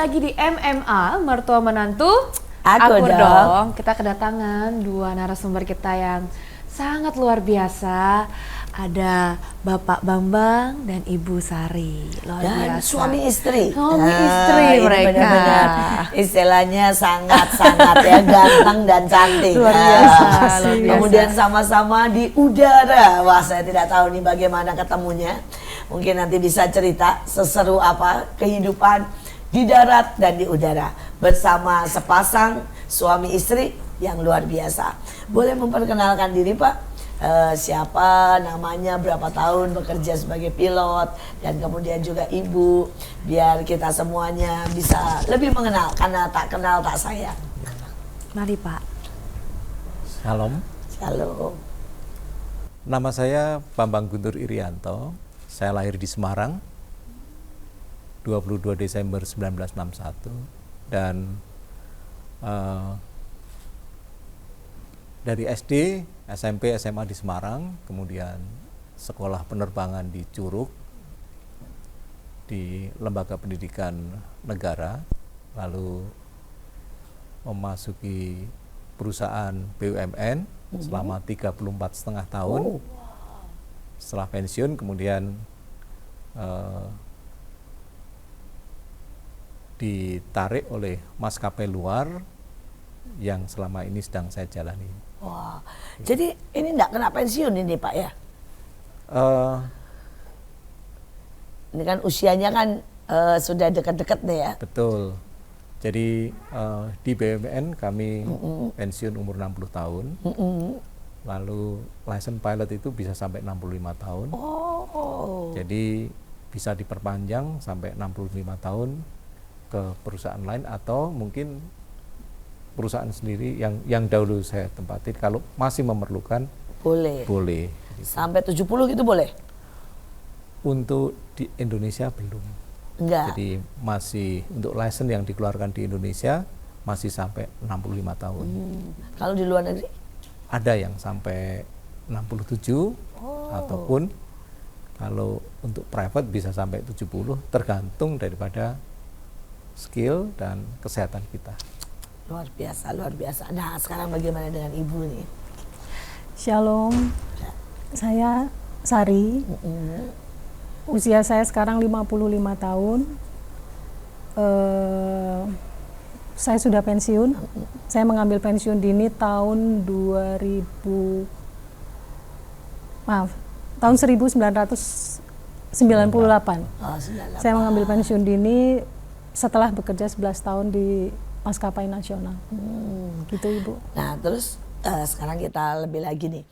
lagi di MMA, mertua menantu. Aku dong. Kita kedatangan dua narasumber kita yang sangat luar biasa. Ada Bapak Bambang dan Ibu Sari. Luar Dan biasa. suami istri. Suami istri ini mereka. Benar-benar istilahnya sangat-sangat ya ganteng dan cantik. Luar biasa, luar biasa. Kemudian sama-sama di udara. Wah, saya tidak tahu nih bagaimana ketemunya. Mungkin nanti bisa cerita seseru apa kehidupan di darat dan di udara bersama sepasang suami istri yang luar biasa. Boleh memperkenalkan diri, Pak? Siapa namanya, berapa tahun bekerja sebagai pilot, dan kemudian juga ibu, biar kita semuanya bisa lebih mengenal, karena tak kenal tak sayang. Mari Pak. Shalom. Shalom. Nama saya Bambang Guntur Irianto. Saya lahir di Semarang 22 Desember 1961 dan dari SD, SMP, SMA di Semarang, kemudian sekolah penerbangan di Curug, di Lembaga Pendidikan Negara, lalu memasuki perusahaan BUMN selama 34,5 tahun. Setelah pensiun kemudian ditarik oleh maskapai luar yang selama ini sedang saya jalani. Wah, jadi ini enggak kena pensiun ini, Pak ya? Ini kan usianya kan sudah dekat-dekat nih ya. Betul. Jadi di BUMN kami pensiun umur 60 tahun. Lalu license pilot itu bisa sampai 65 tahun. Jadi bisa diperpanjang sampai 65 tahun ke perusahaan lain atau mungkin perusahaan sendiri yang dahulu saya tempati kalau masih memerlukan boleh. Sampai 70 gitu boleh? Untuk di Indonesia belum. Enggak. Jadi masih untuk license yang dikeluarkan di Indonesia masih sampai 65 tahun. Kalau di luar negeri? Ada yang sampai 67 ataupun kalau untuk private bisa sampai 70, tergantung daripada skill dan kesehatan kita. Luar biasa, luar biasa. Nah, sekarang bagaimana dengan Ibu nih? Shalom, saya Sari. Usia saya sekarang 55 tahun. Saya sudah pensiun. Saya mengambil pensiun dini tahun 1998. Saya mengambil pensiun dini setelah bekerja 11 tahun di maskapai nasional. Gitu Ibu. Nah, terus sekarang kita lebih lagi nih.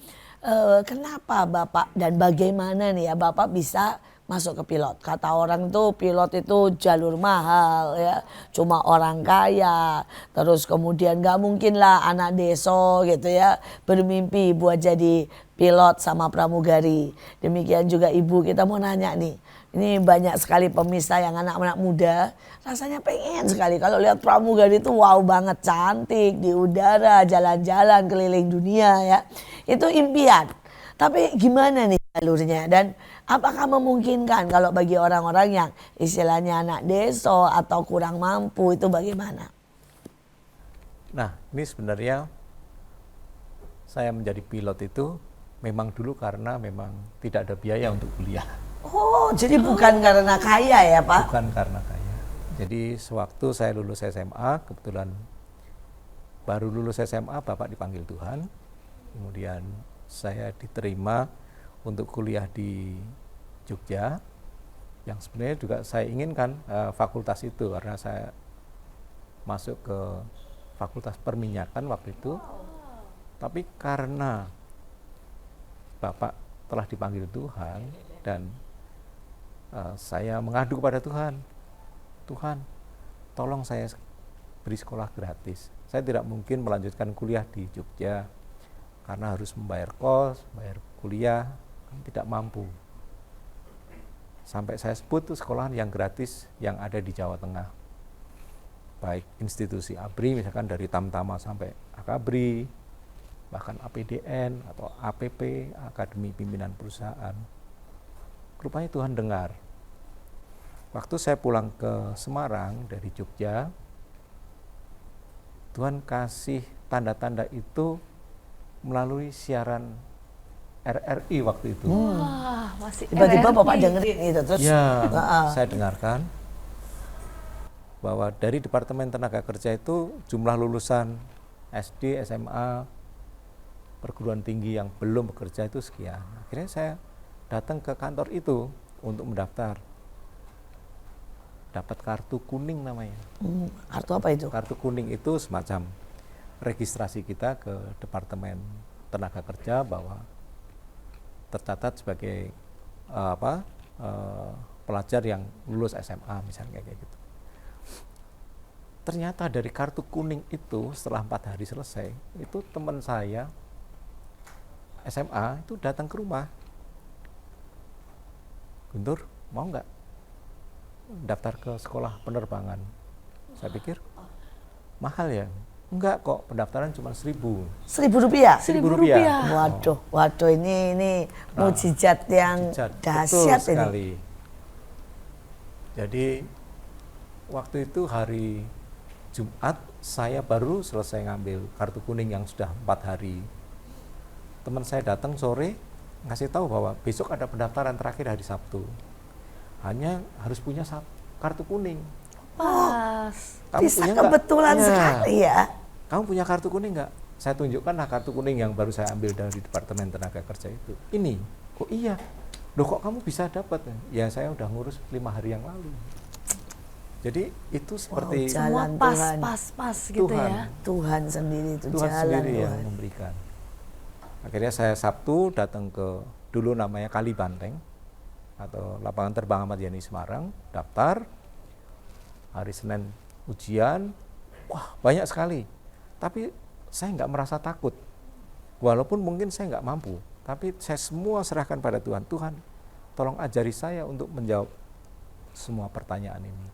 Kenapa Bapak dan bagaimana nih ya Bapak bisa masuk ke pilot? Kata orang tuh pilot itu jalur mahal ya, cuma orang kaya. Terus kemudian gak mungkin lah anak desa gitu ya bermimpi buat jadi pilot sama pramugari. Demikian juga Ibu, kita mau nanya nih. Ini banyak sekali pemirsa yang anak-anak muda rasanya pengen sekali kalau lihat pramugari itu wow banget, cantik di udara, jalan-jalan keliling dunia ya. Itu impian. Tapi gimana nih jalurnya dan apakah memungkinkan kalau bagi orang-orang yang istilahnya anak desa atau kurang mampu itu bagaimana? Nah, ini sebenarnya saya menjadi pilot itu memang dulu karena memang tidak ada biaya untuk kuliah. Oh, jadi bukan karena kaya ya Pak? Bukan karena kaya. Jadi sewaktu saya lulus SMA, kebetulan baru lulus SMA, Bapak dipanggil Tuhan. Kemudian saya diterima untuk kuliah di Jogja, yang sebenarnya juga saya inginkan fakultas itu karena saya masuk ke fakultas perminyakan waktu itu. Tapi karena Bapak telah dipanggil Tuhan dan saya mengadu kepada Tuhan, Tuhan tolong saya beri sekolah gratis. Saya tidak mungkin melanjutkan kuliah di Jogja karena harus membayar kos, bayar kuliah, tidak mampu. Sampai saya sebut tuh sekolahan yang gratis yang ada di Jawa Tengah. Baik institusi ABRI misalkan dari Tamtama sampai Akabri, bahkan APDN atau APP, Akademi Pimpinan Perusahaan. Rupanya Tuhan dengar. Waktu saya pulang ke Semarang dari Jogja, Tuhan kasih tanda-tanda itu melalui siaran RRI waktu itu. Wah, masih Tiba-tiba RRI. Bapak dengerin itu terus. Ya, Heeh. saya dengarkan bahwa dari Departemen Tenaga Kerja itu jumlah lulusan SD, SMA, perguruan tinggi yang belum bekerja itu sekian. Akhirnya saya datang ke kantor itu untuk mendaftar. Dapat kartu kuning namanya. Kartu apa itu? Kartu kuning itu semacam registrasi kita ke Departemen Tenaga Kerja bahwa tercatat sebagai pelajar yang lulus SMA misalnya kayak gitu. Ternyata dari kartu kuning itu setelah 4 hari selesai, itu teman saya SMA itu datang ke rumah. Guntur, mau nggak daftar ke sekolah penerbangan? Saya pikir mahal ya. Enggak kok, pendaftaran cuma 1.000. Rp1.000? Rp1.000. Waduh, ini mukjizat yang Mukjizat. dahsyat Betul ini. sekali. Jadi waktu itu hari Jumat saya baru selesai ngambil kartu kuning yang sudah 4 hari. Teman saya datang sore ngasih tahu bahwa besok ada pendaftaran terakhir hari Sabtu. Hanya harus punya kartu kuning. Pas. Kamu Bisa punya nggak? kebetulan Ya. sekali ya. Kamu punya kartu kuning nggak? Saya tunjukkanlah kartu kuning yang baru saya ambil dari Departemen Tenaga Kerja itu. Ini, kok iya? Loh kok kamu bisa dapat? Ya saya udah ngurus 5 hari yang lalu. Jadi itu seperti Semua Jalan pas, Tuhan. pas gitu Tuhan. ya. Tuhan sendiri itu Tuhan jalan sendiri yang Tuhan. memberikan. Akhirnya saya Sabtu datang ke dulu namanya Kali Banteng atau lapangan terbang Ahmad Yani Semarang, daftar. Hari Senin ujian, wah banyak sekali. Tapi saya nggak merasa takut. Walaupun mungkin saya nggak mampu, tapi saya semua serahkan pada Tuhan. Tuhan, tolong ajari saya untuk menjawab semua pertanyaan ini.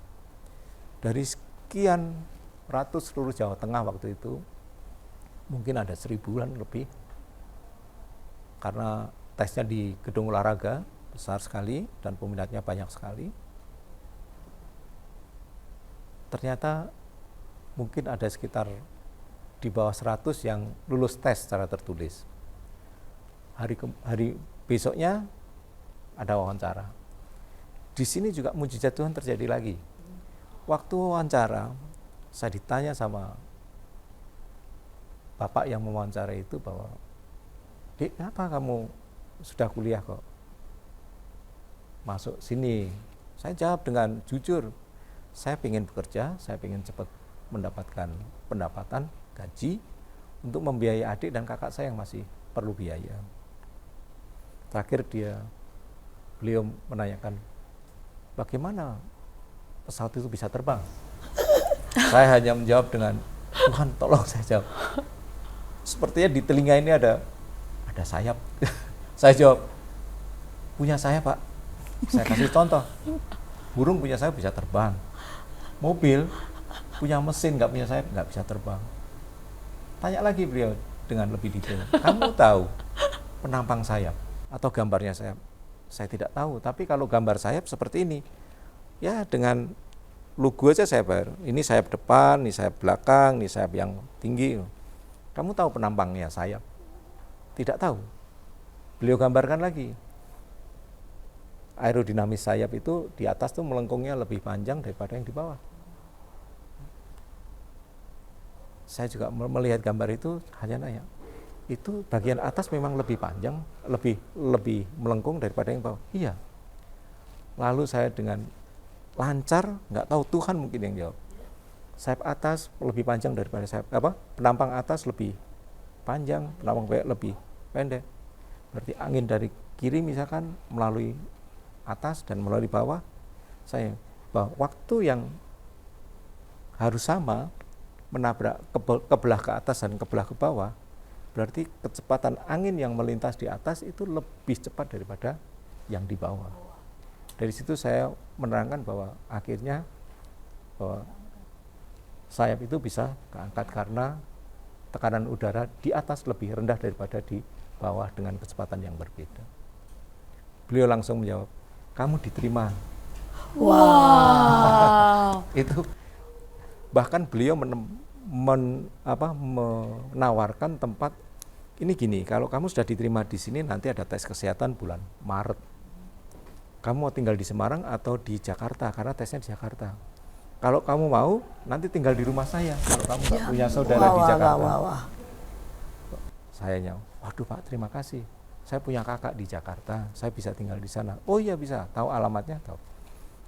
Dari sekian ratus seluruh Jawa Tengah waktu itu, mungkin ada 1.000-an lebih. Karena tesnya di gedung olahraga, besar sekali, dan peminatnya banyak sekali. Ternyata mungkin ada sekitar di bawah 100 yang lulus tes secara tertulis. Hari besoknya ada wawancara. Di sini juga mujizat Tuhan terjadi lagi. Waktu wawancara, saya ditanya sama bapak yang mewawancarai itu bahwa, "Dik, kenapa kamu sudah kuliah kok masuk sini?" Saya jawab dengan jujur, saya ingin bekerja, saya ingin cepat mendapatkan pendapatan, gaji, untuk membiayai adik dan kakak saya yang masih perlu biaya. Terakhir beliau menanyakan, bagaimana pesawat itu bisa terbang? Saya hanya menjawab dengan, Tuhan tolong saya jawab. Sepertinya di telinga ini ada sayap. Saya jawab, punya sayap Pak. Saya kasih contoh, burung punya sayap bisa terbang. Mobil punya mesin nggak punya sayap nggak bisa terbang. Tanya lagi beliau dengan lebih detail, kamu tahu penampang sayap atau gambarnya sayap? Saya tidak tahu, tapi kalau gambar sayap seperti ini, ya dengan logo aja saya bayar. Ini sayap depan, ini sayap belakang, ini sayap yang tinggi. Kamu tahu penampangnya sayap? Tidak tahu. Beliau gambarkan lagi. Aerodinamis sayap itu di atas tuh melengkungnya lebih panjang daripada yang di bawah. Saya juga melihat gambar itu hanya nanya, itu bagian atas memang lebih panjang, lebih melengkung daripada yang bawah. Iya. Lalu saya dengan lancar, nggak tahu Tuhan mungkin yang jawab. Sayap atas lebih panjang daripada penampang atas lebih panjang, penampang bawah lebih pendek. Berarti angin dari kiri misalkan melalui atas dan melalui bawah, bahwa waktu yang harus sama menabrak kebelah ke atas dan kebelah ke bawah, berarti kecepatan angin yang melintas di atas itu lebih cepat daripada yang di bawah. Dari situ saya menerangkan bahwa akhirnya bahwa sayap itu bisa keangkat karena tekanan udara di atas lebih rendah daripada di bawah dengan kecepatan yang berbeda. Beliau langsung menjawab, kamu diterima Wow. Itu bahkan beliau menawarkan tempat ini gini, kalau kamu sudah diterima di sini nanti ada tes kesehatan bulan Maret. Kamu mau tinggal di Semarang atau di Jakarta karena tesnya di Jakarta. Kalau kamu mau nanti tinggal di rumah saya. Kalau kamu nggak punya saudara di Jakarta. Sayanya, waduh Pak, terima kasih. Saya punya kakak di Jakarta, saya bisa tinggal di sana. Oh iya bisa, tahu alamatnya? Tahu.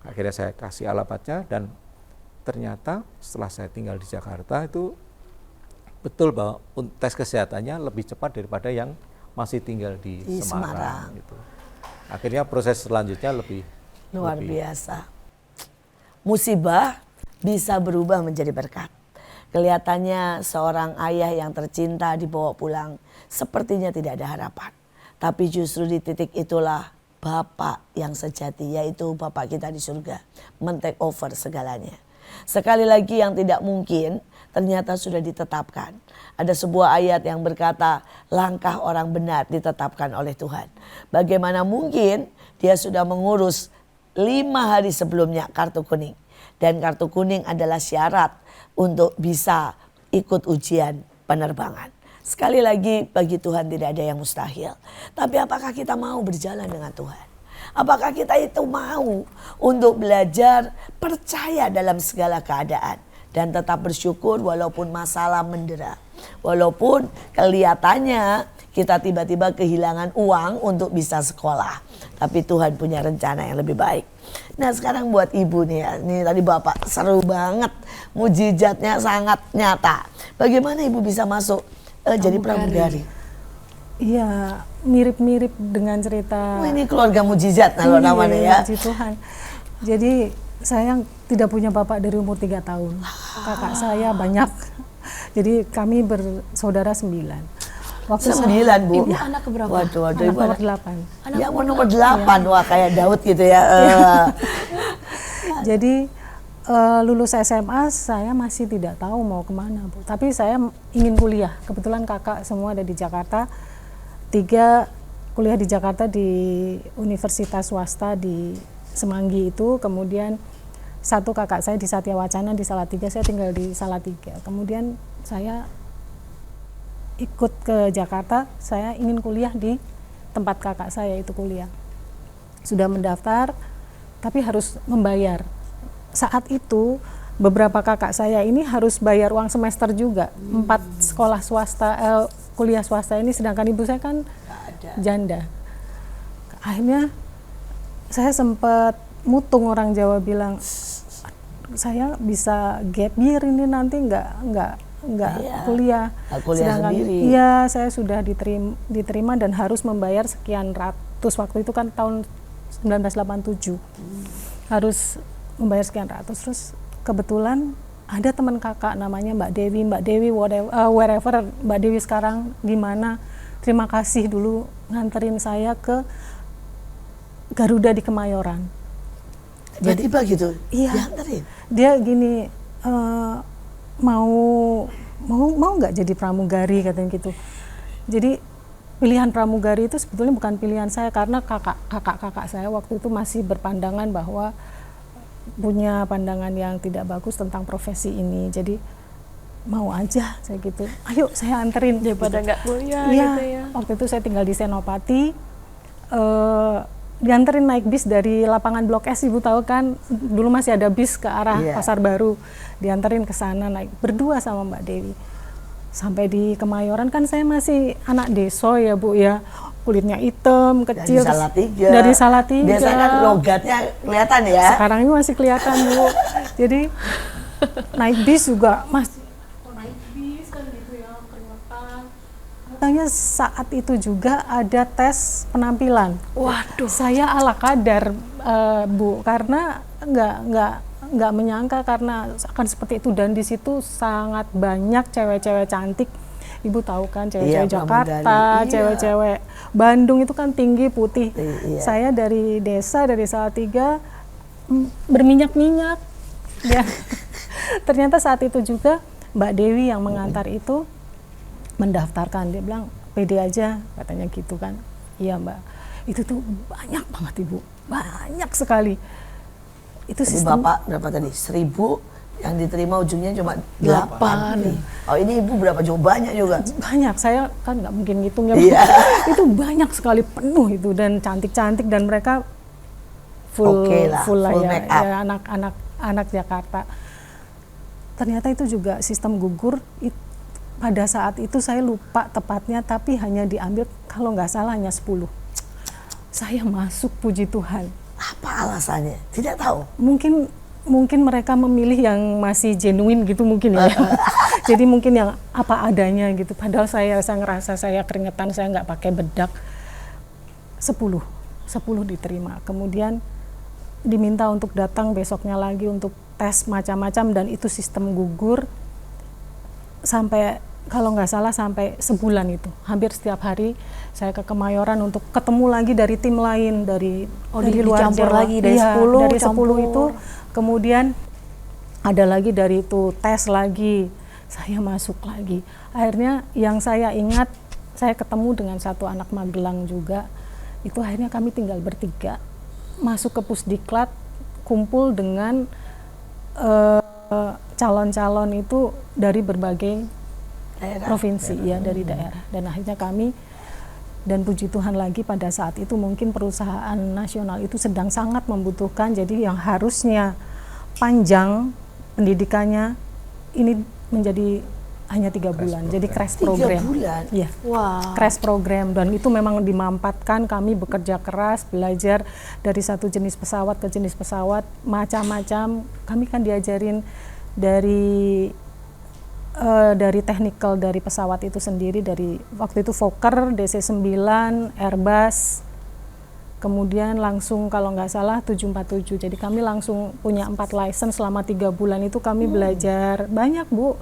Akhirnya saya kasih alamatnya dan ternyata setelah saya tinggal di Jakarta itu betul bahwa tes kesehatannya lebih cepat daripada yang masih tinggal di Semarang. Gitu. Akhirnya proses selanjutnya lebih luar biasa. Musibah bisa berubah menjadi berkat. Kelihatannya seorang ayah yang tercinta dibawa pulang sepertinya tidak ada harapan. Tapi justru di titik itulah Bapak yang sejati, yaitu Bapak kita di surga, men-take over segalanya. Sekali lagi yang tidak mungkin ternyata sudah ditetapkan. Ada sebuah ayat yang berkata, langkah orang benar ditetapkan oleh Tuhan. Bagaimana mungkin dia sudah mengurus 5 hari sebelumnya kartu kuning. Dan kartu kuning adalah syarat untuk bisa ikut ujian penerbangan. Sekali lagi bagi Tuhan tidak ada yang mustahil. Tapi apakah kita mau berjalan dengan Tuhan? Apakah kita itu mau untuk belajar percaya dalam segala keadaan. Dan tetap bersyukur walaupun masalah mendera. Walaupun kelihatannya kita tiba-tiba kehilangan uang untuk bisa sekolah. Tapi Tuhan punya rencana yang lebih baik. Nah sekarang buat ibu nih ya. Ini tadi Bapak seru banget. Mujizatnya sangat nyata. Bagaimana ibu bisa masuk jadi pramugari? Iya, mirip-mirip dengan cerita. Oh, ini keluarga mujizat kalau namanya ya. Puji Tuhan. Jadi saya tidak punya bapak dari umur 3 tahun. Kakak saya banyak. Jadi kami bersaudara 9. Waktu 9 Bu. Ibu anak keberapa? Waduh, anak ibu nomor anak 8. Ya nomor 8, wah kayak Daud gitu ya. Jadi lulus SMA saya masih tidak tahu mau kemana Bu. Tapi saya ingin kuliah. Kebetulan kakak semua ada di Jakarta. 3 kuliah di Jakarta di universitas swasta di Semanggi itu. Kemudian 1 kakak saya di Satya Wacana di Salatiga. Saya tinggal di Salatiga. Kemudian saya ikut ke Jakarta. Saya ingin kuliah di tempat kakak saya itu kuliah. Sudah mendaftar, tapi harus membayar. Saat itu beberapa kakak saya ini harus bayar uang semester juga. 4 sekolah swasta, kuliah swasta ini, sedangkan ibu saya kan janda. Akhirnya saya sempat mutung, orang Jawa bilang, saya bisa gap year ini nanti nggak kuliah. Sedangkan iya saya sudah diterima dan harus membayar sekian ratus. Waktu itu kan tahun 1987 harus membayar sekian ratus. Terus kebetulan ada teman kakak namanya Mbak Dewi wherever Mbak Dewi sekarang di mana, terima kasih dulu nganterin saya ke Garuda di Kemayoran. Tiba-tiba gitu? Iya. Dianterin? Dia gini, mau nggak jadi pramugari katanya gitu. Jadi pilihan pramugari itu sebetulnya bukan pilihan saya, karena kakak saya waktu itu masih berpandangan bahwa punya pandangan yang tidak bagus tentang profesi ini. Jadi mau aja saya gitu, ayo saya anterin daripada nggak kuliah gitu ya. Waktu itu saya tinggal di Senopati, dianterin naik bis dari lapangan Blok S, ibu tahu kan dulu masih ada bis ke arah Pasar Baru, dianterin ke sana naik berdua sama Mbak Dewi. Sampai di Kemayoran kan saya masih anak deso ya Bu ya, kulitnya hitam, kecil. Dari Salatiga. Biasanya kan logatnya kelihatan ya. Sekarang ini masih kelihatan Bu. Jadi naik bis juga masih naik bis kan gitu ya, keringetan. Katanya saat itu juga ada tes penampilan. Waduh. Saya ala kadar Bu, karena nggak menyangka karena akan seperti itu, dan di situ sangat banyak cewek-cewek cantik. Ibu tahu kan cewek-cewek Jakarta, cewek-cewek Bandung itu kan tinggi putih. Saya dari desa, dari Salatiga, berminyak-minyak. Ya. Ternyata saat itu juga Mbak Dewi yang mengantar itu mendaftarkan. Dia bilang pede aja katanya gitu kan. Iya Mbak. Itu tuh banyak banget Ibu, banyak sekali. Itu Jadi sistem Bapak berapa tadi? 1.000 yang diterima ujungnya cuma 8. Oh ini Ibu berapa? Jauh banyak juga. banyak. Saya kan nggak mungkin ngitung ya. Iya. Itu banyak sekali, penuh itu, dan cantik-cantik, dan mereka full Oke lah, full full ya, make up. ya anak Jakarta. Ternyata itu juga sistem gugur. Pada saat itu saya lupa tepatnya, tapi hanya diambil kalau nggak salah hanya 10. Saya masuk, puji Tuhan. Apa alasannya? Tidak tahu. Mungkin mereka memilih yang masih genuine gitu mungkin ya. Jadi mungkin yang apa adanya gitu. Padahal saya ngerasa saya keringetan, saya nggak pakai bedak. 10 diterima. Kemudian diminta untuk datang besoknya lagi untuk tes macam-macam, dan itu sistem gugur sampai, kalau nggak salah sampai sebulan itu. Hampir setiap hari saya ke Kemayoran untuk ketemu lagi dari tim lain, dari luar dicampur Jawa. lagi dari Iya, 10 dari 10 campur. itu. Kemudian ada lagi dari itu tes lagi, saya masuk lagi. Akhirnya yang saya ingat, saya ketemu dengan satu anak Magelang juga. Itu akhirnya kami tinggal bertiga masuk ke Pusdiklat, kumpul dengan calon-calon itu dari berbagai provinsi, ya, dari daerah. Dan akhirnya kami, dan puji Tuhan lagi pada saat itu mungkin perusahaan nasional itu sedang sangat membutuhkan, jadi yang harusnya panjang pendidikannya ini menjadi hanya 3 bulan, jadi crash 3 program. bulan? Iya. Wow. Crash program, dan itu memang dimampatkan, kami bekerja keras, belajar dari satu jenis pesawat ke jenis pesawat, macam-macam. Kami kan diajarin dari technical dari pesawat itu sendiri, dari waktu itu Fokker, DC-9, Airbus, kemudian langsung kalau nggak salah 747. Jadi kami langsung punya 4 license selama 3 bulan itu kami belajar banyak, Bu.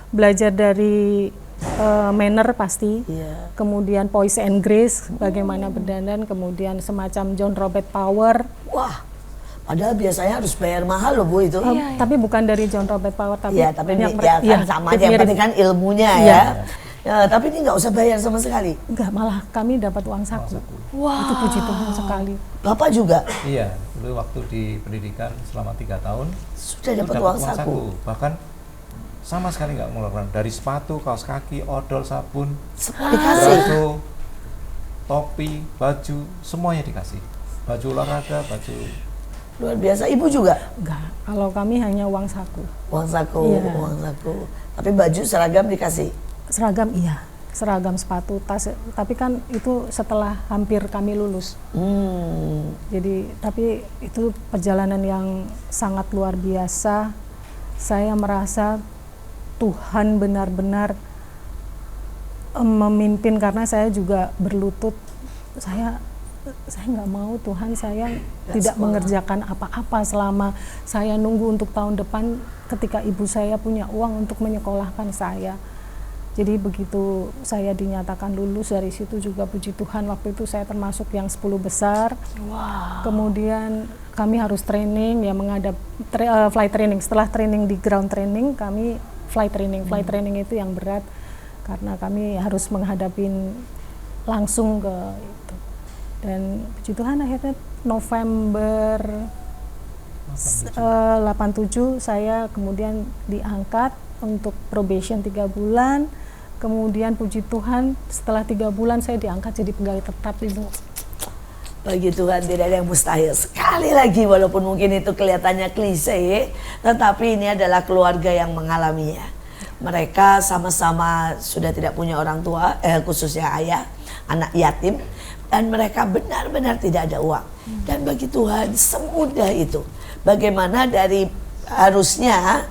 Belajar dari manner pasti, kemudian poise and grace, bagaimana berdandan, kemudian semacam John Robert Power. Wah, padahal biasanya harus bayar mahal loh Bu itu. Tapi bukan dari John Robert Power, tapi Iya, tapi banyak ya kan sama aja, yang penting kan ilmunya ya. Ya, tapi ini nggak usah bayar sama sekali. enggak, malah kami dapat uang saku. Wow. Itu puji Tuhan sekali. Bapak juga Iya, dulu waktu di pendidikan selama 3 tahun sudah itu dapat uang saku. Bahkan sama sekali nggak mengeluarkan, dari sepatu, kaos kaki, odol, sabun, Semua dikasih. baju, topi, baju, semuanya dikasih. Baju olahraga, baju Luar biasa. Ibu juga Enggak, kalau kami hanya uang saku. uang saku, Iya. uang saku. Tapi baju seragam dikasih. Seragam iya, seragam, sepatu, tas, tapi kan itu setelah hampir kami lulus. Jadi tapi itu perjalanan yang sangat luar biasa. Saya merasa Tuhan benar-benar memimpin, karena saya juga berlutut. Saya nggak mau Tuhan, saya tidak mengerjakan apa-apa selama saya nunggu untuk tahun depan ketika ibu saya punya uang untuk menyekolahkan saya. Jadi begitu saya dinyatakan lulus, dari situ juga puji Tuhan waktu itu saya termasuk yang 10 besar. Kemudian kami harus training, ya, flight training. Setelah training di ground training, kami flight training. Flight training itu yang berat karena kami harus menghadapin langsung ke itu. Dan puji Tuhan akhirnya November 87 saya kemudian diangkat untuk probation 3 bulan. Kemudian puji Tuhan setelah 3 bulan saya diangkat jadi pegawai tetap, Ibu. Bagi Tuhan tidak ada yang mustahil. Sekali lagi, walaupun mungkin itu kelihatannya klise, tetapi ini adalah keluarga yang mengalaminya. Mereka sama-sama sudah tidak punya orang tua, khususnya ayah, anak yatim, dan mereka benar-benar tidak ada uang. Dan bagi Tuhan semudah itu. Bagaimana dari harusnya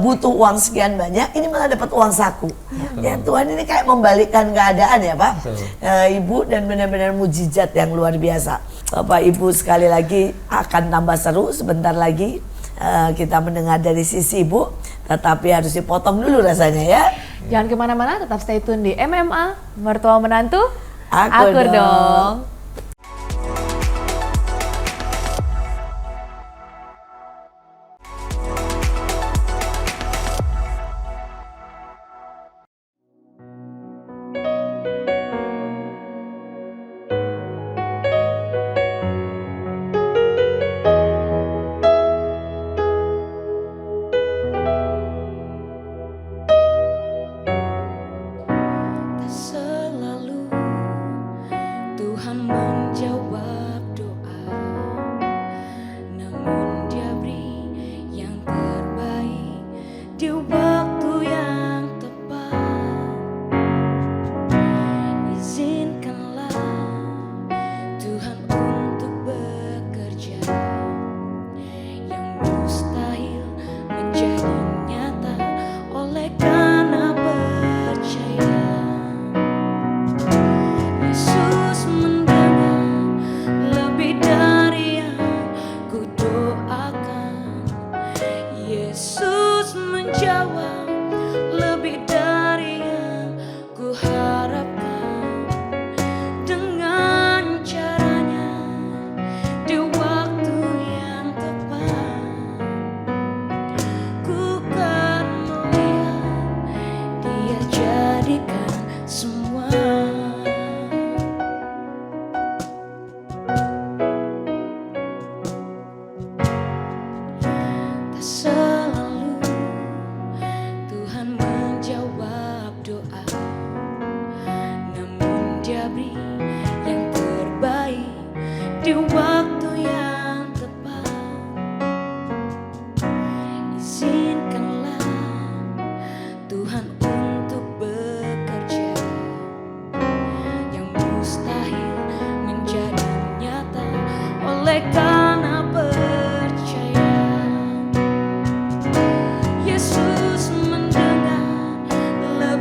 butuh uang sekian banyak, ini malah dapat uang saku. Ya Tuhan, ini kayak membalikkan keadaan ya Pak. Ibu, dan benar-benar mujizat yang luar biasa. Bapak Ibu, sekali lagi akan tambah seru sebentar lagi. Kita mendengar dari sisi Ibu, tetapi harus dipotong dulu rasanya ya. Jangan kemana-mana, tetap stay tune di MMA, Mertua Menantu, Akur dong.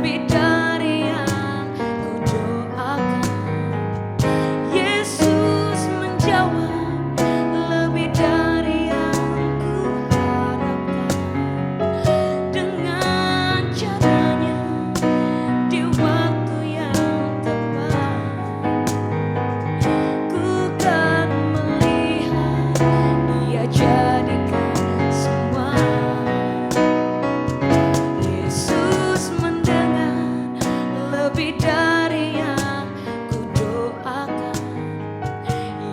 lebih dari yang ku doakan. Yesus menjawab lebih dari yang ku harapkan. Dengan caranya di waktu yang tepat, ku kan melihat Dia jadikan semua. Yesus mendengar lebih dari yang ku doakan.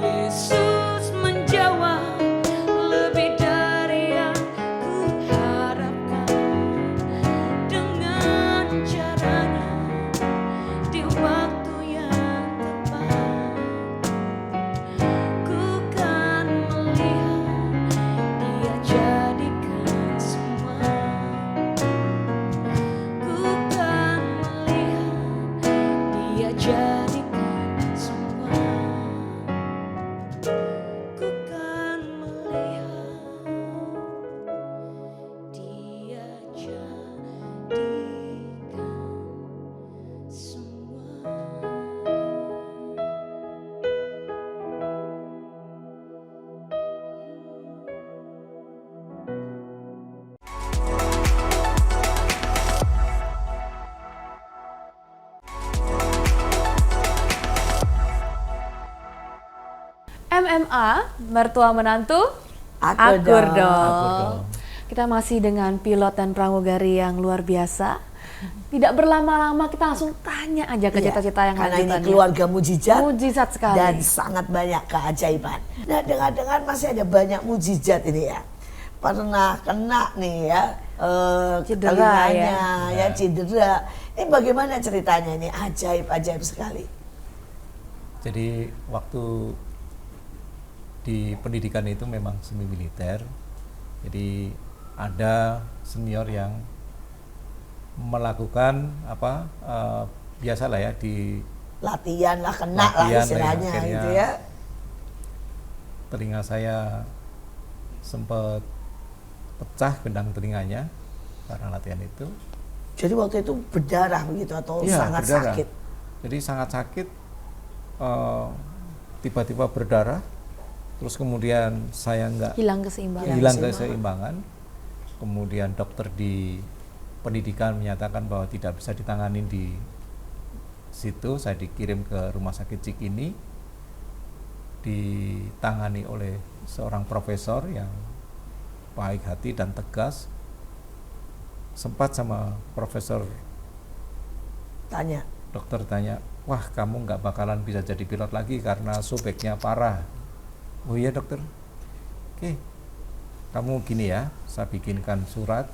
Yesus menjawab lebih dari yang ku harapkan. Dengan caranya di waktu yang tepat, ku kan melihat Dia jadikan semua. Ku kan melihat Dia jadikan semua. Ku kan melihat Dia jadikan semua. MMA, mertua menantu, Akur akur dong. dong. Akur dong. Kita masih dengan pilot dan pramugari yang luar biasa. Tidak berlama-lama, kita langsung tanya aja ke Iya, cita-cita yang karena ini lanjutannya. keluarga mujizat. Mujizat sekali. Dan sangat banyak keajaiban. Nah, dengar-dengar masih ada banyak mujizat ini ya. Pernah kena nih ya, Cedera telinganya ya. ya cedera. Ini bagaimana ceritanya ini? Ajaib-ajaib sekali. Jadi waktu di pendidikan itu memang semi militer. Jadi ada senior yang melakukan biasalah ya di Latihan lah, kena lah latihan, istilahnya akhirnya gitu ya. telinga saya sempat pecah gendang telinganya karena latihan itu. Jadi waktu itu berdarah begitu atau Iya, sangat berdarah. sakit? Jadi sangat sakit, tiba-tiba berdarah, terus kemudian saya nggak Hilang keseimbangan. hilang keseimbangan. Kemudian dokter di pendidikan menyatakan bahwa tidak bisa ditangani di situ. Saya dikirim ke rumah sakit Cikini, ditangani oleh seorang profesor yang baik hati dan tegas. Sempat sama profesor, Tanya. dokter tanya, wah kamu nggak bakalan bisa jadi pilot lagi karena sobeknya parah. Oh iya dokter, oke, kamu gini ya, saya bikinkan surat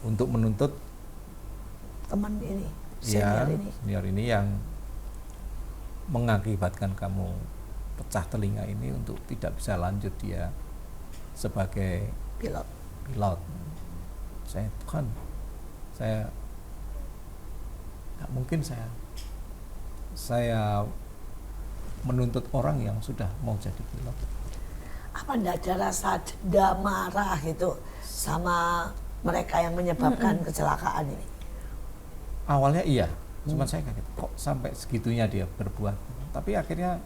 untuk menuntut Teman ini, ya senior ini. senior ini yang mengakibatkan kamu pecah telinga ini untuk tidak bisa lanjut dia sebagai Pilot. pilot. Saya Tuhan, saya nggak mungkin saya menuntut orang yang sudah mau jadi pilot. Apa enggak ada rasa dendam, marah gitu sama mereka yang menyebabkan kecelakaan ini? Awalnya iya, cuman saya kaget kok sampai segitunya dia berbuat. Tapi akhirnya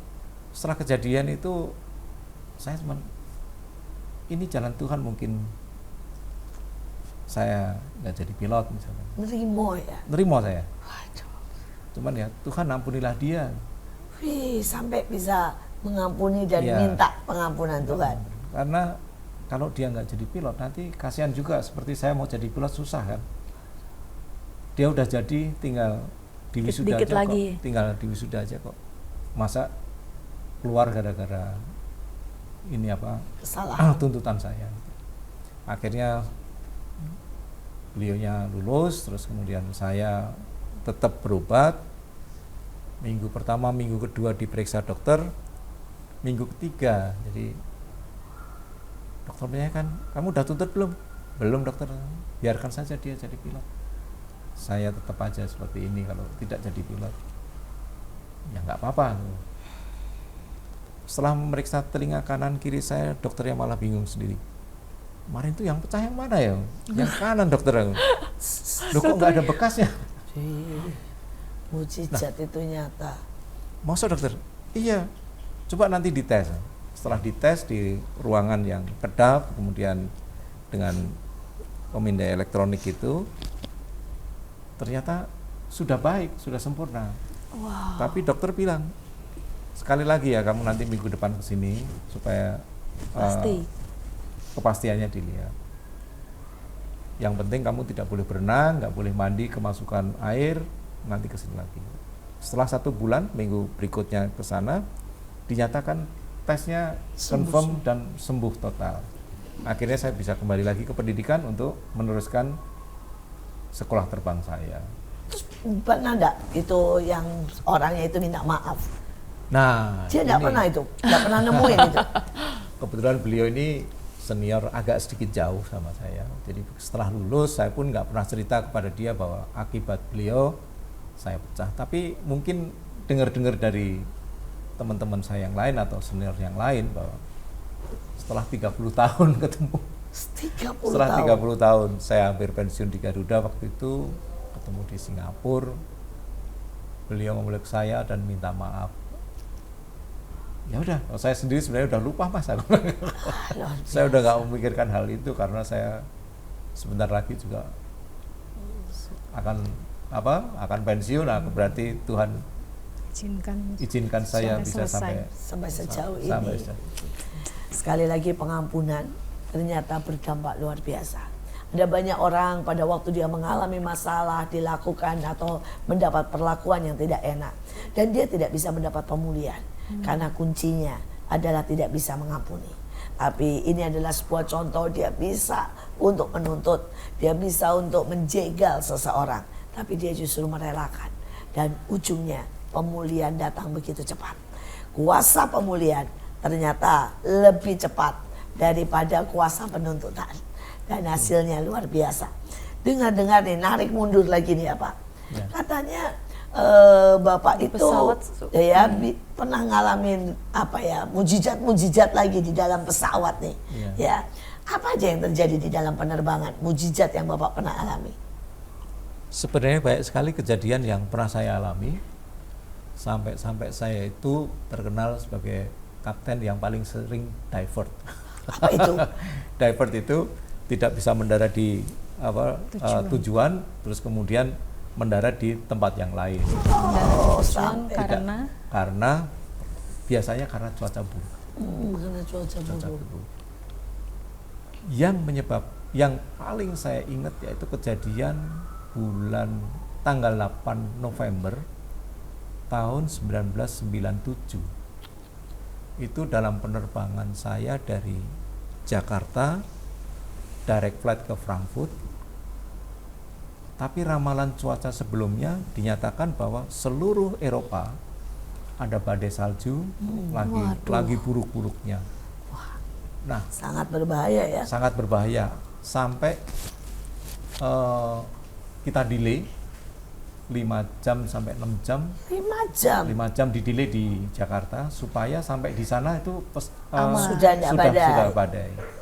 setelah kejadian itu saya cuman ini jalan Tuhan, mungkin saya nggak jadi pilot misalnya. Nerimo ya? Nerima saya. Waduh. Cuman ya Tuhan ampunilah dia. Wih, sampai bisa mengampuni dan Iya. minta pengampunan Tuhan. Karena kalau dia nggak jadi pilot nanti kasihan juga, seperti saya mau jadi pilot susah kan. Dia udah jadi, tinggal di wisuda Dikit aja lagi. kok. Tinggal di wisuda aja kok. Masa keluar gara-gara ini Kesalahan. tuntutan saya. Akhirnya beliaunya lulus, terus kemudian saya tetap berobat. Minggu pertama, minggu kedua diperiksa dokter, minggu ketiga jadi dokternya kan, kamu udah tuntut belum? Belum dokter, biarkan saja dia jadi pilot. Saya tetap aja seperti ini, kalau tidak jadi pilot ya nggak apa-apa. Setelah memeriksa telinga kanan kiri saya, dokternya malah bingung sendiri. Kemarin tuh yang pecah yang mana ya? Yang kanan dokter. Loh kok nggak ada bekasnya? Mujizat itu nyata. Masa dokter? Iya, coba nanti dites. Setelah dites di ruangan yang kedap, kemudian dengan pemindai elektronik itu, ternyata sudah baik, sudah sempurna. Wow. Tapi dokter bilang, sekali lagi ya kamu nanti minggu depan ke sini supaya Pasti. kepastiannya dilihat. Yang penting kamu tidak boleh berenang, nggak boleh mandi kemasukan air, nanti ke sini lagi. Setelah 1 bulan, minggu berikutnya ke sana, dinyatakan tesnya confirm dan sembuh total. Akhirnya saya bisa kembali lagi ke pendidikan untuk meneruskan sekolah terbang saya. Terus pernah enggak itu yang orangnya itu minta maaf? Nah, Dia enggak ini pernah itu, enggak pernah nemuin itu. kebetulan beliau ini senior agak sedikit jauh sama saya. Jadi setelah lulus saya pun nggak pernah cerita kepada dia bahwa akibat beliau saya pecah. Tapi mungkin dengar-dengar dari teman-teman saya yang lain atau senior yang lain bahwa setelah 30 tahun ketemu, 30 setelah tahun. 30 tahun saya hampir pensiun di Garuda waktu itu, ketemu di Singapura, beliau memeluk saya dan minta maaf. Ya udah, saya sendiri sebenarnya udah lupa mas, aku. Saya udah nggak memikirkan hal itu karena saya sebentar lagi juga akan pensiun. Nah, berarti Tuhan izinkan saya Sampai bisa selesai. Sampai sejauh sampai ini. Sekali lagi pengampunan ternyata berdampak luar biasa. Ada banyak orang pada waktu dia mengalami masalah dilakukan atau mendapat perlakuan yang tidak enak dan dia tidak bisa mendapat pemulihan karena kuncinya adalah tidak bisa mengampuni. Tapi ini adalah sebuah contoh dia bisa untuk menuntut, dia bisa untuk menjegal seseorang, tapi dia justru merelakan dan ujungnya pemulihan datang begitu cepat. Kuasa pemulihan ternyata lebih cepat daripada kuasa penuntutan. Dan hasilnya luar biasa. Dengar-dengar nih, narik mundur lagi nih ya Pak. Ya. Katanya Bapak itu pesawat, pernah ngalamin mujizat-mujizat lagi di dalam pesawat nih. Ya. Ya. Apa aja yang terjadi di dalam penerbangan? Mujizat yang Bapak pernah alami? Sebenarnya banyak sekali kejadian yang pernah saya alami. Sampai saya itu terkenal sebagai kapten yang paling sering divert. Apa itu? Divert itu tidak bisa mendarat di tujuan, terus kemudian mendarat di tempat yang lain. Sampai. Karena biasanya karena cuaca buruk. Karena cuaca buruk. Yang paling saya ingat yaitu kejadian tanggal 8 November tahun 1997. Itu dalam penerbangan saya dari Jakarta direct flight ke Frankfurt. Tapi ramalan cuaca sebelumnya dinyatakan bahwa seluruh Eropa ada badai salju, lagi buruk-buruknya. Nah, Sangat berbahaya ya. sangat berbahaya sampai kita delay 5 jam sampai 6 jam. 5 jam. 5 jam di delay di Jakarta supaya sampai di sana itu Sudah badai.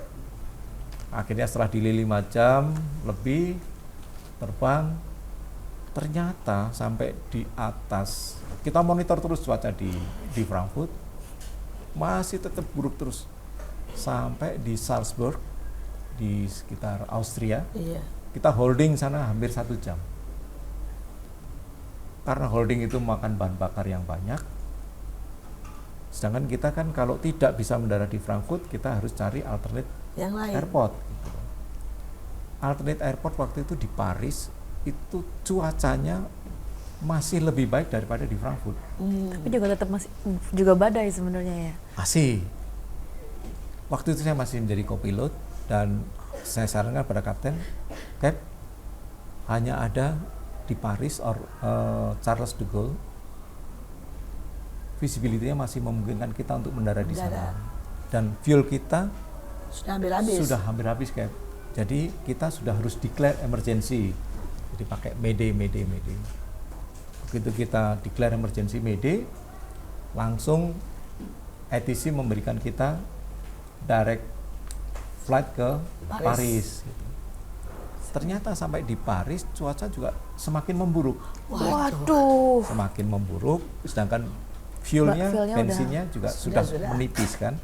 Akhirnya setelah delay 5 jam lebih terbang, ternyata sampai di atas, kita monitor terus cuaca di Frankfurt, masih tetap buruk terus sampai di Salzburg di sekitar Austria. Iya. Kita holding sana hampir 1 jam. Karena holding itu makan bahan bakar yang banyak. Sedangkan kita kan kalau tidak bisa mendarat di Frankfurt, kita harus cari alternate Yang lain. airport. Gitu. Alternate airport waktu itu di Paris, itu cuacanya masih lebih baik daripada di Frankfurt. Tapi juga tetap masih juga badai sebenarnya ya. Masih. Waktu itu saya masih menjadi co-pilot dan saya sarankan pada kapten, Cap, hanya ada di Paris Charles de Gaulle, visibility-nya masih memungkinkan kita untuk mendarat di sana. Dan fuel kita sudah hampir habis, Cap. Jadi kita sudah harus declare emergency. Jadi pakai Mayday. Begitu kita declare emergency Mayday, langsung ATC memberikan kita direct flight ke Paris. Gitu. ternyata sampai di Paris cuaca juga semakin memburuk. Waduh. Semakin memburuk, sedangkan fuelnya, Fuelnya bensinnya juga sudah menipis kan.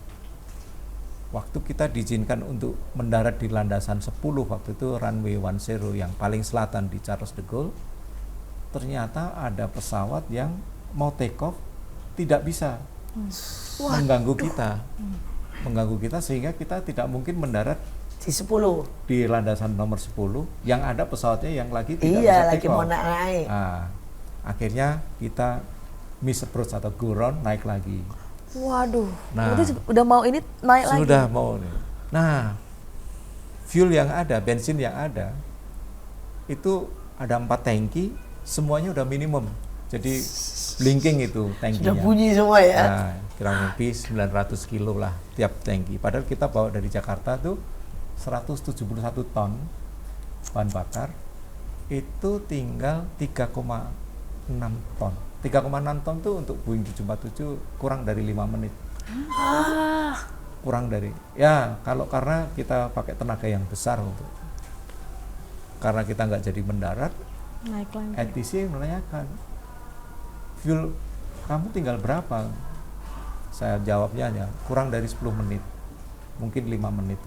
Waktu kita diizinkan untuk mendarat di landasan 10 waktu itu runway 10 yang paling selatan di Charles de Gaulle, ternyata ada pesawat yang mau take off tidak bisa, mengganggu kita sehingga kita tidak mungkin mendarat Di 10. di landasan nomor 10 yang ada pesawatnya yang lagi tidak Iya, bisa lagi take mau off. naik. Nah, akhirnya kita miss approach atau go round, naik lagi. Waduh. Nah. Berarti udah mau ini naik lagi. Sudah mau nih. Nah, fuel yang ada, bensin yang ada, itu ada 4 tangki, semuanya udah minimum. Jadi blinking itu tangkinya. Sudah bunyi semua ya. Nah, kurang lebih 900 kilo lah tiap tangki. Padahal kita bawa dari Jakarta tuh 171 ton bahan bakar, itu tinggal 3,6 ton. 3,6 ton tuh untuk Boeing 747 kurang dari 5 menit. Kurang dari, ya kalau karena kita pakai tenaga yang besar untuk, karena kita nggak jadi mendarat, Naik lagi. ATC menanyakan, fuel kamu tinggal berapa? Saya jawabnya hanya kurang dari 10 menit, mungkin 5 menit.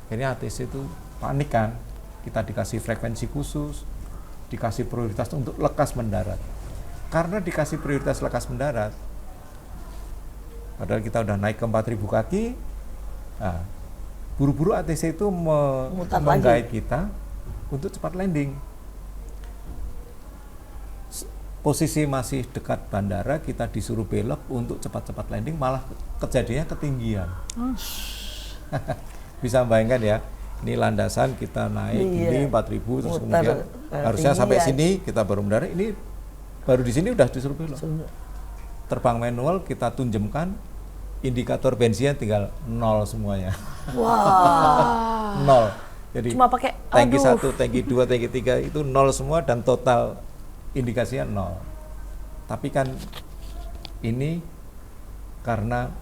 Akhirnya ATC itu panik kan, kita dikasih frekuensi khusus, dikasih prioritas untuk lekas mendarat. Karena dikasih prioritas lekas mendarat, padahal kita udah naik ke 4.000 kaki, nah, buru-buru ATC itu Mutar menggait kita untuk cepat landing. Posisi masih dekat bandara, kita disuruh belok untuk cepat-cepat landing, malah kejadiannya ketinggian. Bisa bayangkan ya, ini landasan kita naik ini 4.000 terus Mutar, kemudian harusnya sampai ketinggian. sini kita baru mendarat, ini baru di sini udah disuruh belok. Terbang manual, kita tunjemkan, indikator bensinnya tinggal 0 semuanya. Wah. 0. Jadi Cuma pakai, tangki aduh. 1, tangki 2, tangki 3 itu 0 semua dan total indikasinya 0. Tapi kan ini karena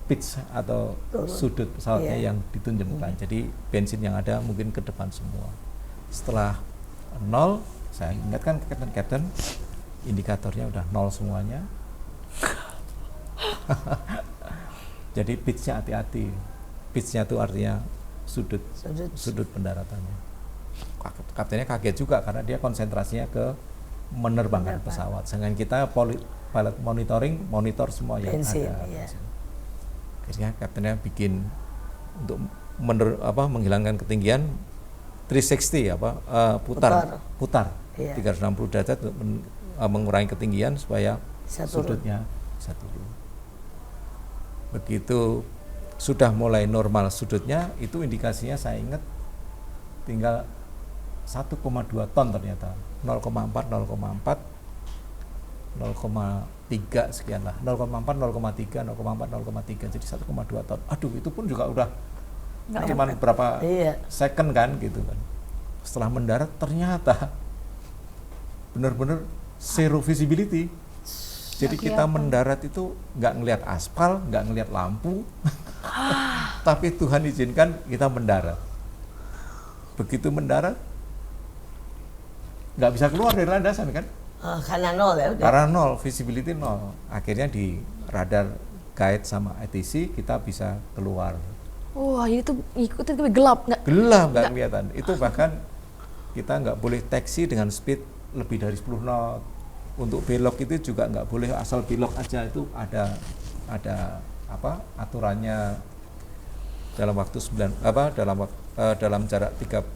pitch atau sudut pesawatnya yang ditunjemkan. Jadi bensin yang ada mungkin ke depan semua. Setelah 0, saya ingatkan ke Captain, indikatornya udah 0 semuanya. Jadi pitch-nya hati-hati. Pitch-nya itu artinya sudut pendaratannya. Kaptennya kaget juga karena dia konsentrasinya ke menerbangkan pesawat. Sedangkan kita pilot monitoring, monitor semua yang Bensin, ada. iya. Akhirnya kaptennya bikin untuk menghilangkan ketinggian 360 putar Iya. 360 derajat untuk mengurangi ketinggian supaya Bisa turun. sudutnya bisa turun. Begitu sudah mulai normal sudutnya, itu indikasinya saya ingat tinggal 1,2 ton ternyata, 0,4, 0,3 sekian lah, 0,4, 0,3, 0,4, 0,3, jadi 1,2 ton. Aduh, itu pun juga udah cuma berapa second kan gitu kan. Setelah mendarat ternyata benar-benar zero visibility. Jadi kita mendarat itu nggak ngelihat aspal, nggak ngelihat lampu, tapi Tuhan izinkan kita mendarat. Begitu mendarat, nggak bisa keluar dari landasan kan? Karena 0 ya udah. Karena 0, visibility 0. Akhirnya di radar guide sama ATC kita bisa keluar. Wah, ini tuh ikutin tapi gelap nggak? Gelap, nggak kelihatan. Itu bahkan kita nggak boleh taksi dengan speed lebih dari 10 knot. Untuk belok itu juga nggak boleh asal belok aja, itu ada aturannya dalam waktu dalam jarak 90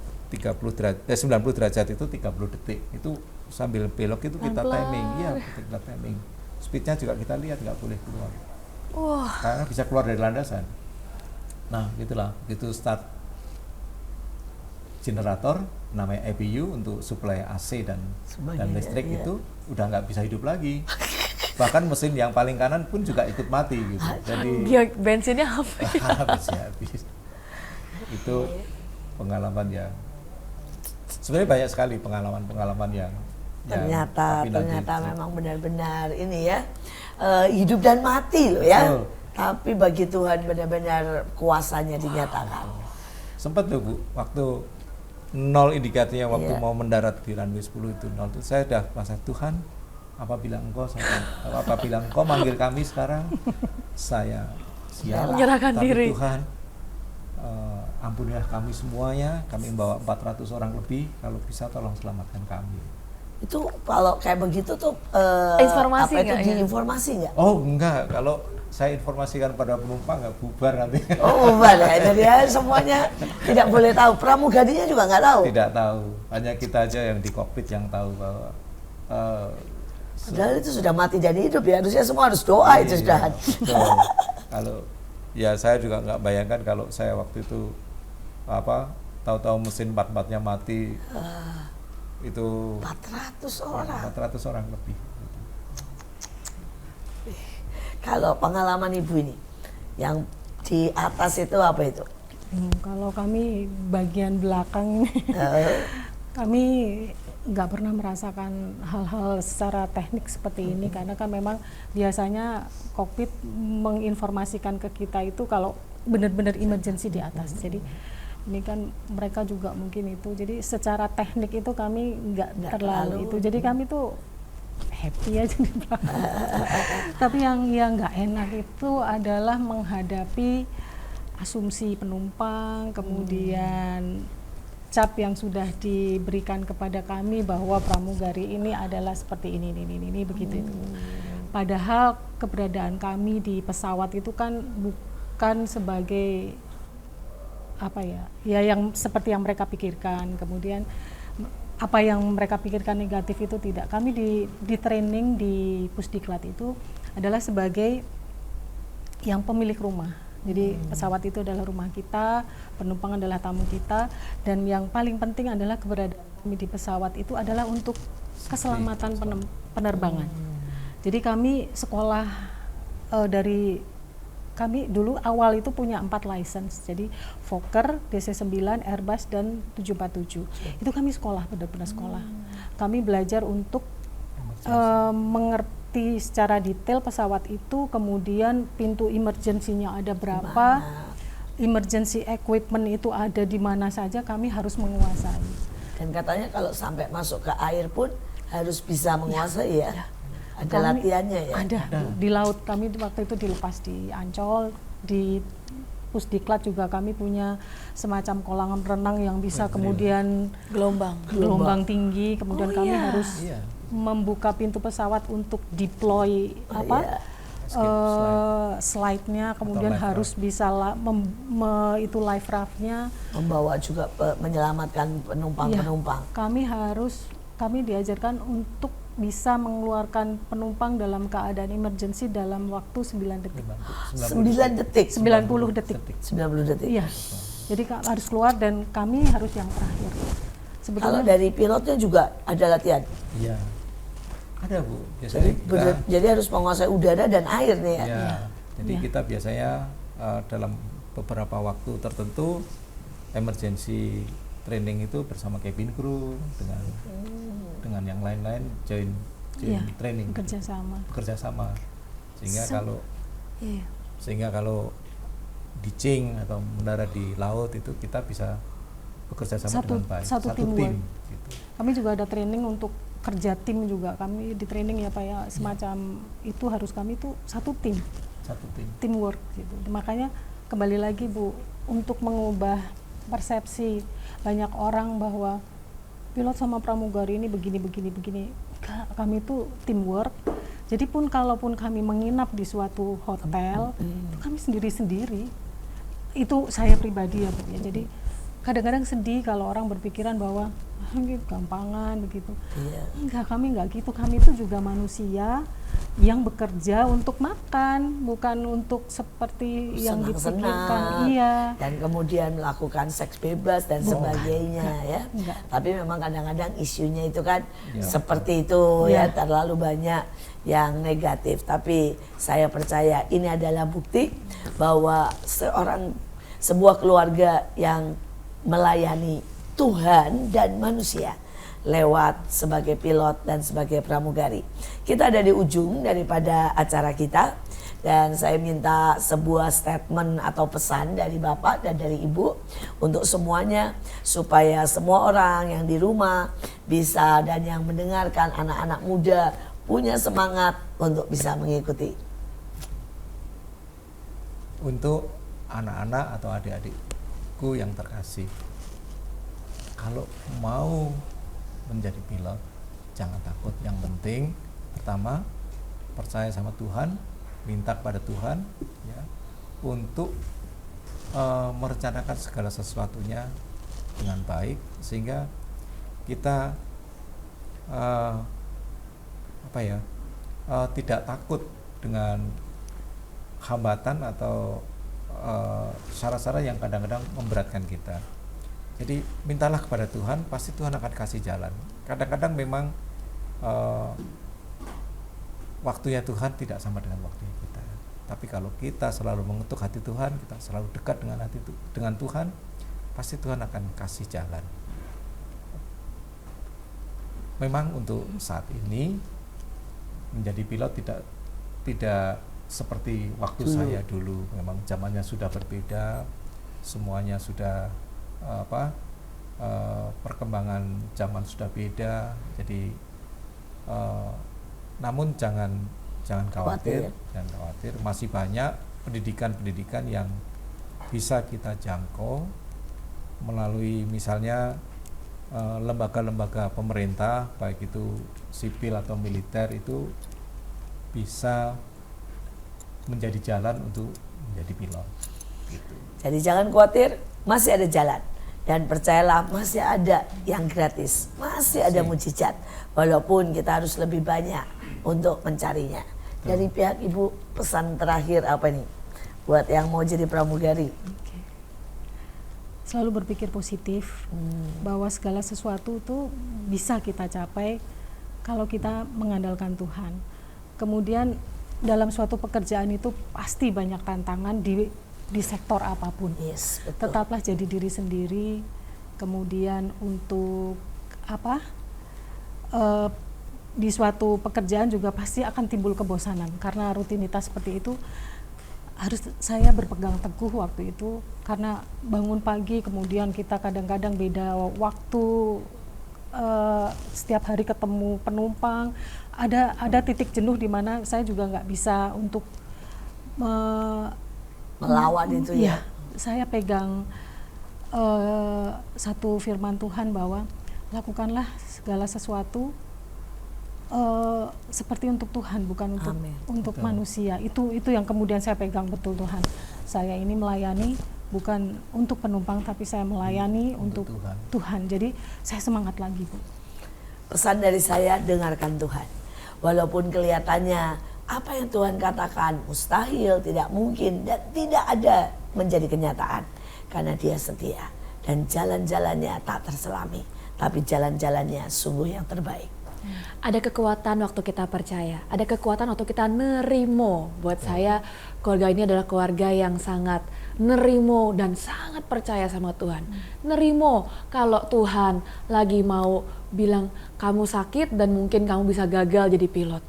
derajat itu 30 detik. Itu sambil belok itu kita timing, kita timing. Speednya juga kita lihat, nggak boleh keluar. Wah. Karena bisa keluar dari landasan. Nah, gitulah, begitu start generator namanya EPU untuk suplai AC dan listrik itu udah nggak bisa hidup lagi. Bahkan mesin yang paling kanan pun juga ikut mati gitu. Jadi Dia bensinnya habis. habis. Itu pengalaman yang sebenarnya banyak sekali pengalaman yang Ternyata tapi nanti memang benar-benar ini ya hidup dan mati loh ya. Betul. Tapi bagi Tuhan benar-benar kuasanya dinyatakan. Sempat tuh Bu, waktu nol indikasinya waktu Iya. mau mendarat di runway 10 itu nol. Itu saya udah merasa, Tuhan, apabila engkau manggil kami sekarang, saya siap. Menyerahkan Tapi diri. Tuhan, ampunilah kami semuanya, kami membawa 400 orang lebih, kalau bisa tolong selamatkan kami. Itu kalau kayak begitu tuh Informasi apa itu nggak ya? diinformasi nggak? Oh enggak, kalau saya informasikan pada penumpang nggak bubar nanti. Oh boleh, jadi ya semuanya tidak boleh tahu. Pramugarinya juga nggak tahu. Tidak tahu, hanya kita aja yang di kokpit yang tahu bahwa Padahal itu sudah mati dan hidup ya, harusnya semua harus doa itu iya, sudah. betul. Kalau ya saya juga nggak bayangkan kalau saya waktu itu tahu-tahu mesin 44-nya mati, itu 400 orang. 400 orang lebih. Kalau pengalaman ibu ini, yang di atas itu apa itu? Kalau kami bagian belakang ini, kami nggak pernah merasakan hal-hal secara teknik seperti ini, karena kan memang biasanya kokpit menginformasikan ke kita itu kalau benar-benar emergency di atas. Jadi ini kan mereka juga mungkin itu. Jadi secara teknik itu kami nggak terlalu itu. Jadi kami tuh happy aja di belakang. Tapi yang nggak enak itu adalah menghadapi asumsi penumpang, kemudian cap yang sudah diberikan kepada kami bahwa pramugari ini adalah seperti ini begitu itu. Padahal keberadaan kami di pesawat itu kan bukan sebagai apa ya yang seperti yang mereka pikirkan. Kemudian apa yang mereka pikirkan negatif itu tidak. Kami di training di Pusdiklat itu adalah sebagai yang pemilik rumah. Jadi pesawat itu adalah rumah kita, penumpang adalah tamu kita, dan yang paling penting adalah keberadaan kami di pesawat itu adalah untuk keselamatan penerbangan. Jadi kami sekolah kami dulu awal itu punya 4 license, jadi Fokker, DC-9, Airbus, dan 747. Itu kami sekolah, benar-benar sekolah. Kami belajar untuk mengerti secara detail pesawat itu, kemudian pintu emergency-nya ada berapa, emergency equipment itu ada di mana saja, kami harus menguasai. Dan katanya kalau sampai masuk ke air pun harus bisa menguasai ya. Ada Kami latihannya ya? Ada. Di laut kami waktu itu dilepas di Ancol, di Pusdiklat juga kami punya semacam kolam renang yang bisa kemudian gelombang tinggi, kemudian kami harus membuka pintu pesawat untuk deploy slide-nya, kemudian harus bisa itu life raft-nya. Membawa juga menyelamatkan penumpang-penumpang. Kami diajarkan untuk bisa mengeluarkan penumpang dalam keadaan emergency dalam waktu 9 detik. 9 detik? 90 detik. 90 detik? Iya. Jadi harus keluar dan kami harus yang terakhir. Kalau dari pilotnya juga ada latihan? Iya. Ada Bu. Biasanya Jadi harus menguasai udara dan air nih ya? Iya. Jadi kita biasanya dalam beberapa waktu tertentu emergency training itu bersama cabin crew dengan yang lain-lain join training, bekerja sama sehingga kalau di Cing atau mendarat di laut itu kita bisa bekerja sama dengan baik, satu tim gitu. Kami juga ada training untuk kerja tim juga, kami di training ya Pak ya, semacam itu harus kami tuh satu tim teamwork gitu. Makanya kembali lagi Bu, untuk mengubah persepsi banyak orang bahwa pilot sama pramugari ini begini. Kami itu teamwork. Jadi kalaupun kami menginap di suatu hotel, itu kami sendiri-sendiri. Itu saya pribadi ya Bu ya. Jadi kadang-kadang sedih kalau orang berpikiran bahwa gitu gampangan begitu. Enggak, kami enggak gitu. Kami itu juga manusia yang bekerja untuk makan, bukan untuk seperti yang dipikirkan. Iya. Dan kemudian melakukan seks bebas dan sebagainya ya. Enggak. Tapi memang kadang-kadang isunya itu kan seperti itu ya, terlalu banyak yang negatif. Tapi saya percaya ini adalah bukti bahwa sebuah keluarga yang melayani Tuhan dan manusia lewat sebagai pilot dan sebagai pramugari. Kita ada di ujung daripada acara kita Dan saya minta sebuah statement atau pesan dari Bapak dan dari Ibu untuk semuanya, supaya semua orang yang di rumah bisa, dan yang mendengarkan anak-anak muda punya semangat untuk bisa mengikuti. Untuk anak-anak atau adik-adikku yang terkasih, kalau mau menjadi pilot, jangan takut. Yang penting pertama, percaya sama Tuhan, minta kepada Tuhan ya, untuk merencanakan segala sesuatunya dengan baik, sehingga kita tidak takut dengan hambatan atau syarat-syarat yang kadang-kadang memberatkan kita. Jadi mintalah kepada Tuhan, pasti Tuhan akan kasih jalan. Kadang-kadang memang waktunya Tuhan tidak sama dengan waktunya kita. Tapi kalau kita selalu mengetuk hati Tuhan, kita selalu dekat dengan Tuhan, pasti Tuhan akan kasih jalan. Memang untuk saat ini menjadi pilot tidak seperti waktu saya dulu. Memang zamannya sudah berbeda, semuanya sudah perkembangan zaman sudah beda. Jadi namun jangan khawatir, masih banyak pendidikan yang bisa kita jangkau melalui misalnya lembaga-lembaga pemerintah, baik itu sipil atau militer, itu bisa menjadi jalan untuk menjadi pilot. Gitu. Jadi jangan khawatir, masih ada jalan. Dan percayalah, masih ada yang gratis, masih ada mujizat. Walaupun kita harus lebih banyak untuk mencarinya. Dari pihak Ibu, pesan terakhir apa nih buat yang mau jadi pramugari? Selalu berpikir positif, bahwa segala sesuatu itu bisa kita capai kalau kita mengandalkan Tuhan. Kemudian dalam suatu pekerjaan itu pasti banyak tantangan di sektor apapun. Yes, betul. Tetaplah jadi diri sendiri. Kemudian untuk di suatu pekerjaan juga pasti akan timbul kebosanan, karena rutinitas seperti itu harus saya berpegang teguh waktu itu, karena bangun pagi, kemudian kita kadang-kadang beda waktu, setiap hari ketemu penumpang, ada titik jenuh di mana saya juga nggak bisa untuk melawan itu ya. Saya pegang satu firman Tuhan bahwa lakukanlah segala sesuatu seperti untuk Tuhan, bukan untuk manusia. Itu yang kemudian saya pegang betul, Tuhan. Saya ini melayani bukan untuk penumpang, tapi saya melayani untuk Tuhan. Jadi saya semangat lagi, Bu. Pesan dari saya, dengarkan Tuhan. Walaupun kelihatannya apa yang Tuhan katakan mustahil, tidak mungkin, dan tidak ada menjadi kenyataan. Karena Dia setia dan jalan-jalannya tak terselami, tapi jalan-jalannya sungguh yang terbaik. Ada kekuatan waktu kita percaya, ada kekuatan waktu kita nerimo. Buat saya, keluarga ini adalah keluarga yang sangat nerimo dan sangat percaya sama Tuhan. Nerimo kalau Tuhan lagi mau bilang kamu sakit dan mungkin kamu bisa gagal jadi pilot.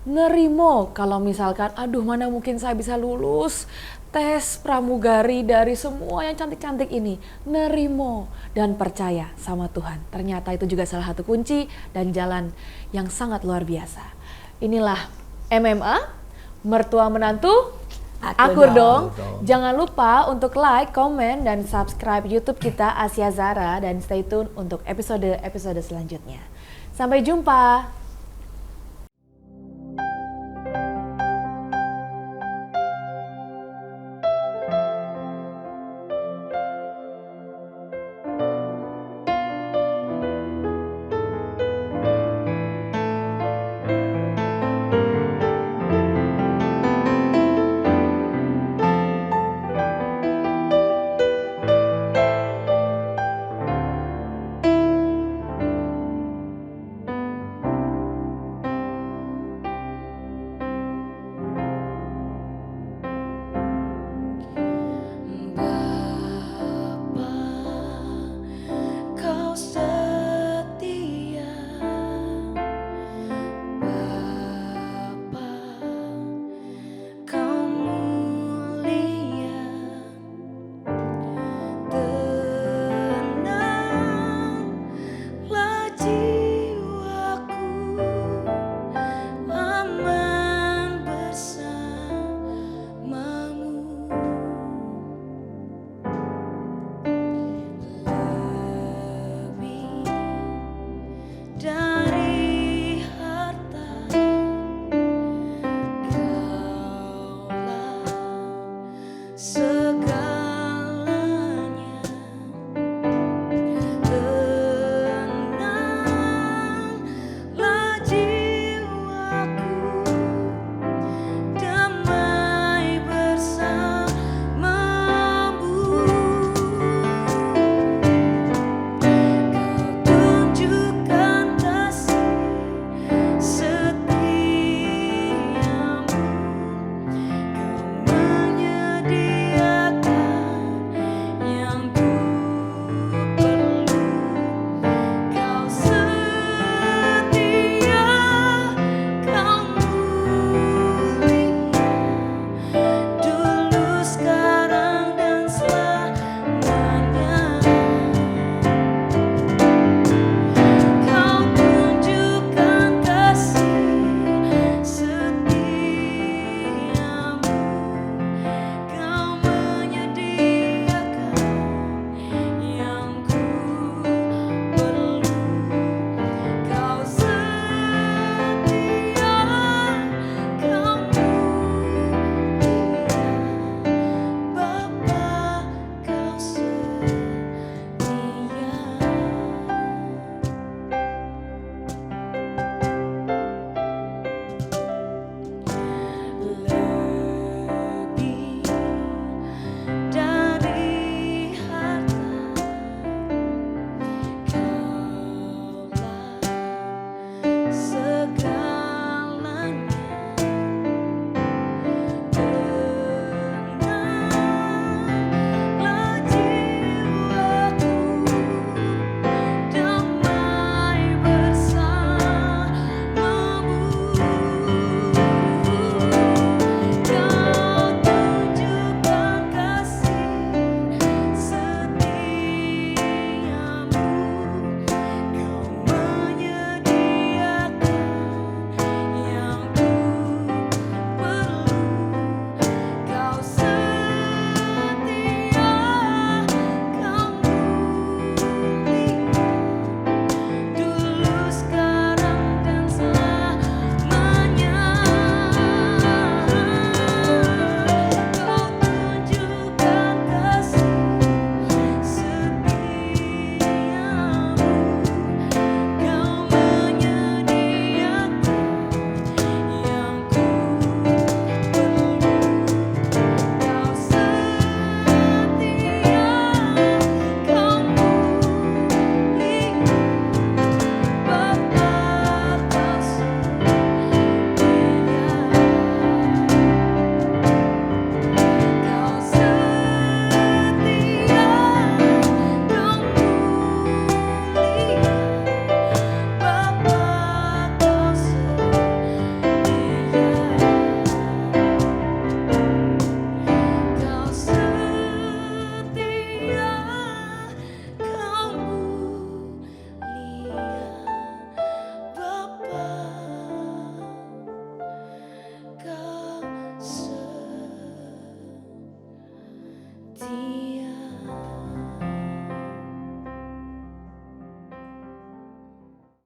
Nerimo kalau misalkan, aduh mana mungkin saya bisa lulus tes pramugari dari semua yang cantik-cantik ini. Nerimo dan percaya sama Tuhan. Ternyata itu juga salah satu kunci dan jalan yang sangat luar biasa. Inilah MMA, mertua menantu, akur dong. Jangan lupa untuk like, komen, dan subscribe YouTube kita Asia Zara, dan stay tune untuk episode-episode selanjutnya. Sampai jumpa.